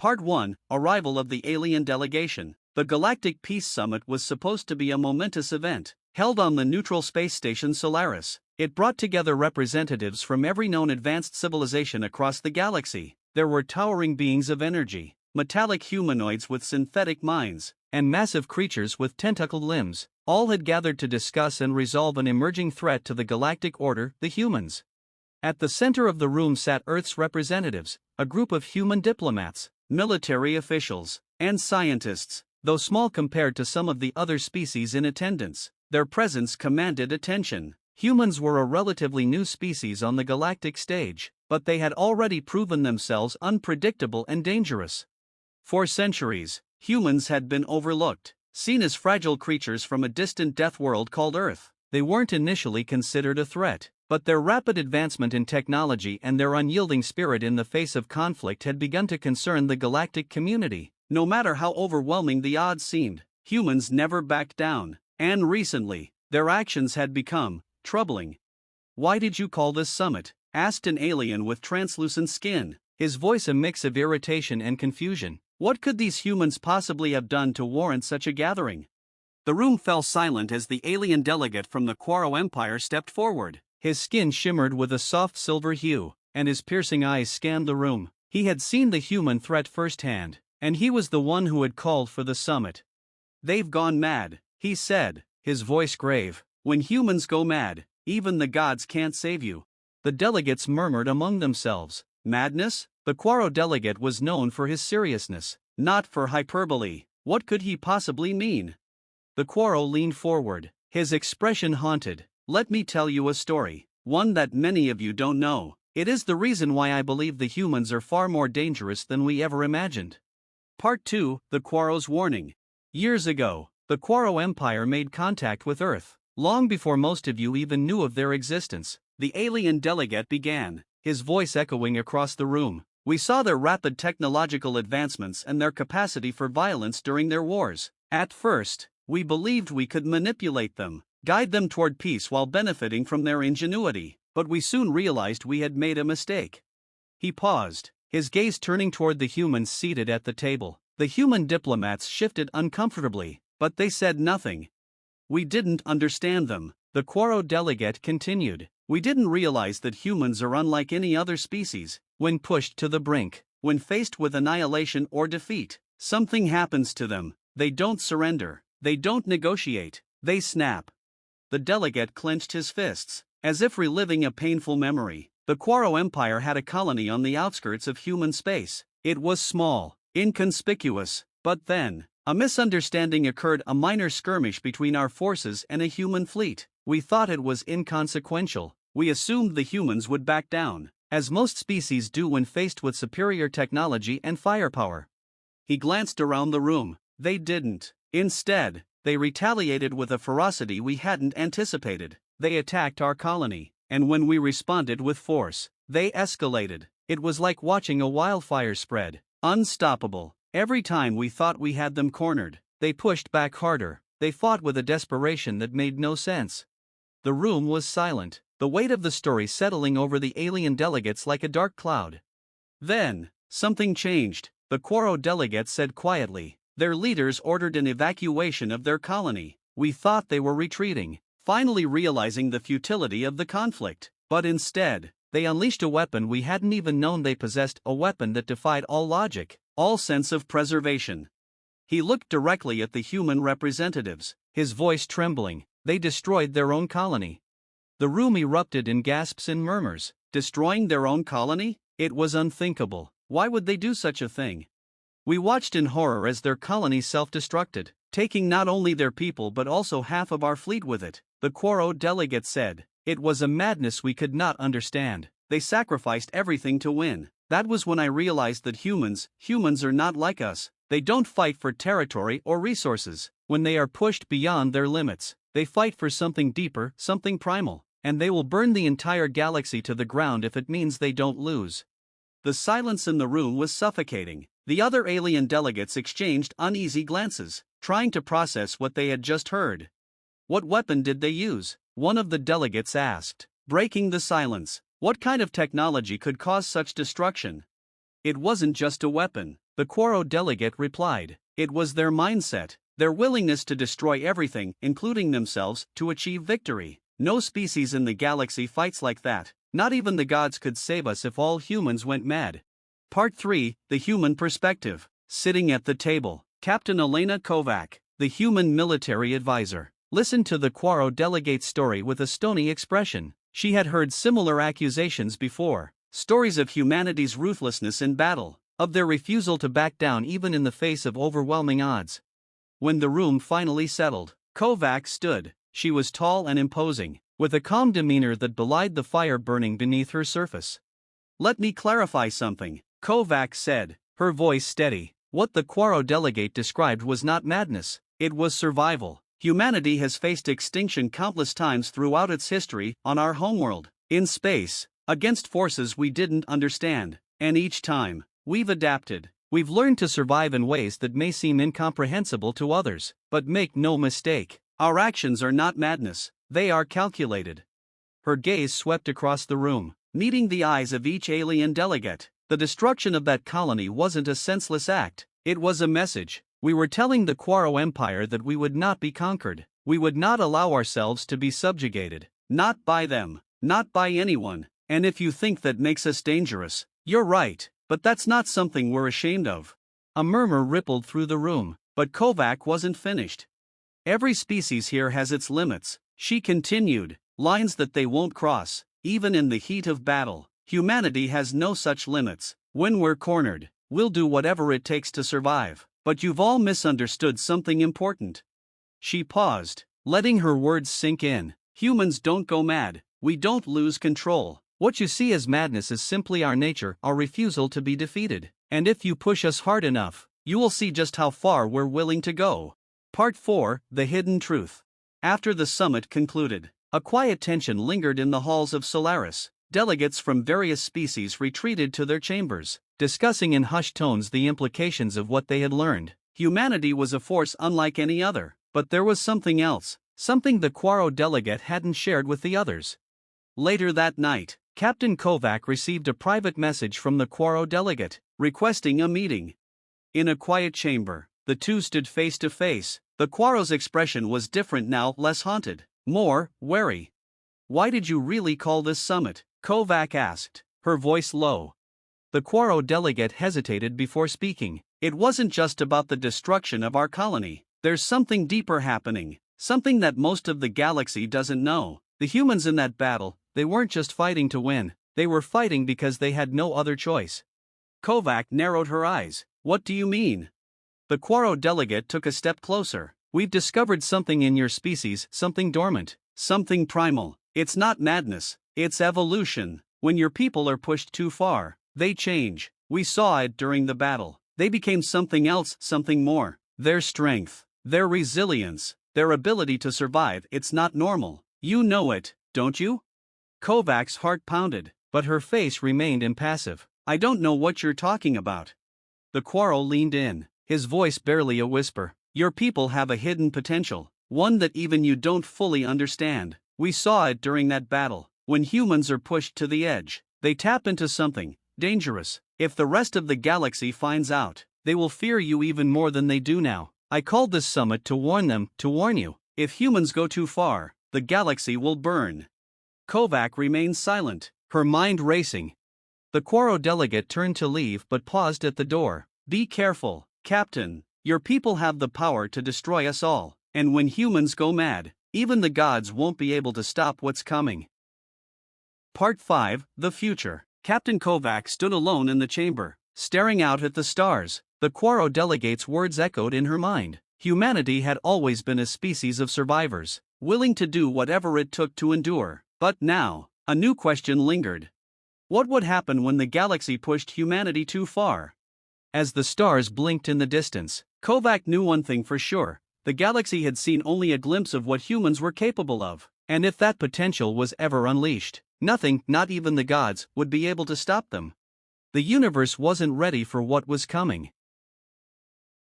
Part 1: Arrival of the Alien Delegation. The Galactic Peace Summit was supposed to be a momentous event, held on the neutral space station Solaris. It brought together representatives from every known advanced civilization across the galaxy. There were towering beings of energy, metallic humanoids with synthetic minds, and massive creatures with tentacled limbs. All had gathered to discuss and resolve an emerging threat to the galactic order, the humans. At the center of the room sat Earth's representatives, a group of human diplomats, military officials, and scientists. Though small compared to some of the other species in attendance, their presence commanded attention. Humans were a relatively new species on the galactic stage, but they had already proven themselves unpredictable and dangerous. For centuries, humans had been overlooked, seen as fragile creatures from a distant death world called Earth. They weren't initially considered a threat, but their rapid advancement in technology and their unyielding spirit in the face of conflict had begun to concern the galactic community. No matter how overwhelming the odds seemed, humans never backed down, and recently, their actions had become troubling. "Why did you call this summit?" asked an alien with translucent skin, his voice a mix of irritation and confusion. What could these humans possibly have done to warrant such a gathering? The room fell silent as the alien delegate from the Quaro Empire stepped forward. His skin shimmered with a soft silver hue, and his piercing eyes scanned the room. He had seen the human threat firsthand, and he was the one who had called for the summit. "They've gone mad," he said, his voice grave. "When humans go mad, even the gods can't save you." The delegates murmured among themselves. Madness? The Quaro delegate was known for his seriousness, not for hyperbole. What could he possibly mean? The Quaro leaned forward, his expression haunted. "Let me tell you a story, one that many of you don't know. It is the reason why I believe the humans are far more dangerous than we ever imagined." Part 2: The Quaro's Warning. Years ago, the Quaro Empire made contact with Earth, long before most of you even knew of their existence. The alien delegate began, his voice echoing across the room. "We saw their rapid technological advancements and their capacity for violence during their wars. At first, we believed we could manipulate them, guide them toward peace while benefiting from their ingenuity, but we soon realized we had made a mistake." He paused, his gaze turning toward the humans seated at the table. The human diplomats shifted uncomfortably, but they said nothing. "We didn't understand them," the Quaro delegate continued. "We didn't realize that humans are unlike any other species. When pushed to the brink, when faced with annihilation or defeat, something happens to them. They don't surrender, they don't negotiate, they snap." The delegate clenched his fists, as if reliving a painful memory. The Quaro Empire had a colony on the outskirts of human space. It was small, inconspicuous, but then, a misunderstanding occurred, a minor skirmish between our forces and a human fleet. We thought it was inconsequential. We assumed the humans would back down, as most species do when faced with superior technology and firepower. He glanced around the room. They didn't. Instead, they retaliated with a ferocity we hadn't anticipated. They attacked our colony, and when we responded with force, they escalated. It was like watching a wildfire spread, unstoppable. Every time we thought we had them cornered, they pushed back harder. They fought with a desperation that made no sense. The room was silent, the weight of the story settling over the alien delegates like a dark cloud. Then, something changed, the Quaro delegate said quietly. Their leaders ordered an evacuation of their colony. We thought they were retreating, finally realizing the futility of the conflict. But instead, they unleashed a weapon we hadn't even known they possessed, a weapon that defied all logic, all sense of preservation. He looked directly at the human representatives, his voice trembling. They destroyed their own colony. The room erupted in gasps and murmurs. Destroying their own colony? It was unthinkable. Why would they do such a thing? We watched in horror as their colony self-destructed, taking not only their people but also half of our fleet with it, the Quaro delegate said. It was a madness we could not understand. They sacrificed everything to win. That was when I realized that humans are not like us. They don't fight for territory or resources. When they are pushed beyond their limits, they fight for something deeper, something primal, and they will burn the entire galaxy to the ground if it means they don't lose. The silence in the room was suffocating. The other alien delegates exchanged uneasy glances, trying to process what they had just heard. "What weapon did they use?" one of the delegates asked, breaking the silence. "What kind of technology could cause such destruction?" "It wasn't just a weapon," the Quaro delegate replied. It was their mindset, their willingness to destroy everything, including themselves, to achieve victory. No species in the galaxy fights like that. Not even the gods could save us if all humans went mad. Part 3, The Human Perspective. Sitting at the table, Captain Elena Kovac, the human military advisor, listened to the Quaro delegate's story with a stony expression. She had heard similar accusations before, stories of humanity's ruthlessness in battle, of their refusal to back down even in the face of overwhelming odds. When the room finally settled, Kovac stood. She was tall and imposing, with a calm demeanor that belied the fire burning beneath her surface. "Let me clarify something," Kovac said, her voice steady. What the Quaro delegate described was not madness, it was survival. Humanity has faced extinction countless times throughout its history, on our homeworld, in space, against forces we didn't understand, and each time, we've adapted. We've learned to survive in ways that may seem incomprehensible to others, but make no mistake, our actions are not madness, they are calculated. Her gaze swept across the room, meeting the eyes of each alien delegate. The destruction of that colony wasn't a senseless act, it was a message. We were telling the Quaro Empire that we would not be conquered, we would not allow ourselves to be subjugated. Not by them, not by anyone, and if you think that makes us dangerous, you're right, but that's not something we're ashamed of. A murmur rippled through the room, but Kovac wasn't finished. Every species here has its limits, she continued, lines that they won't cross, even in the heat of battle. Humanity has no such limits. When we're cornered, we'll do whatever it takes to survive. But you've all misunderstood something important. She paused, letting her words sink in. Humans don't go mad, we don't lose control. What you see as madness is simply our nature, our refusal to be defeated. And if you push us hard enough, you will see just how far we're willing to go. Part 4, The Hidden Truth. After the summit concluded, a quiet tension lingered in the halls of Solaris. Delegates from various species retreated to their chambers, discussing in hushed tones the implications of what they had learned. Humanity was a force unlike any other, but there was something else, something the Quaro delegate hadn't shared with the others. Later that night, Captain Kovac received a private message from the Quaro delegate, requesting a meeting. In a quiet chamber, the two stood face to face. The Quaro's expression was different now, less haunted, more wary. "Why did you really call this summit?" Kovac asked, her voice low. The Quaro delegate hesitated before speaking. "It wasn't just about the destruction of our colony. There's something deeper happening, something that most of the galaxy doesn't know. The humans in that battle, they weren't just fighting to win, they were fighting because they had no other choice." Kovac narrowed her eyes. "What do you mean?" The Quaro delegate took a step closer. "We've discovered something in your species, something dormant, something primal. It's not madness, it's evolution. When your people are pushed too far, they change. We saw it during the battle. They became something else, something more. Their strength, their resilience, their ability to survive, it's not normal. You know it, don't you?" Kovac's heart pounded, but her face remained impassive. "I don't know what you're talking about." The Quaro leaned in, his voice barely a whisper. "Your people have a hidden potential, one that even you don't fully understand. We saw it during that battle. When humans are pushed to the edge, they tap into something dangerous. If the rest of the galaxy finds out, they will fear you even more than they do now. I called this summit to warn them, to warn you. If humans go too far, the galaxy will burn." Kovac remained silent, her mind racing. The Quaro delegate turned to leave but paused at the door. "Be careful, Captain. Your people have the power to destroy us all, and when humans go mad, even the gods won't be able to stop what's coming." Part 5, The Future. Captain Kovac stood alone in the chamber, staring out at the stars. The Quaro delegate's words echoed in her mind. Humanity had always been a species of survivors, willing to do whatever it took to endure. But now, a new question lingered. What would happen when the galaxy pushed humanity too far? As the stars blinked in the distance, Kovac knew one thing for sure. The galaxy had seen only a glimpse of what humans were capable of, and if that potential was ever unleashed, nothing, not even the gods, would be able to stop them. The universe wasn't ready for what was coming.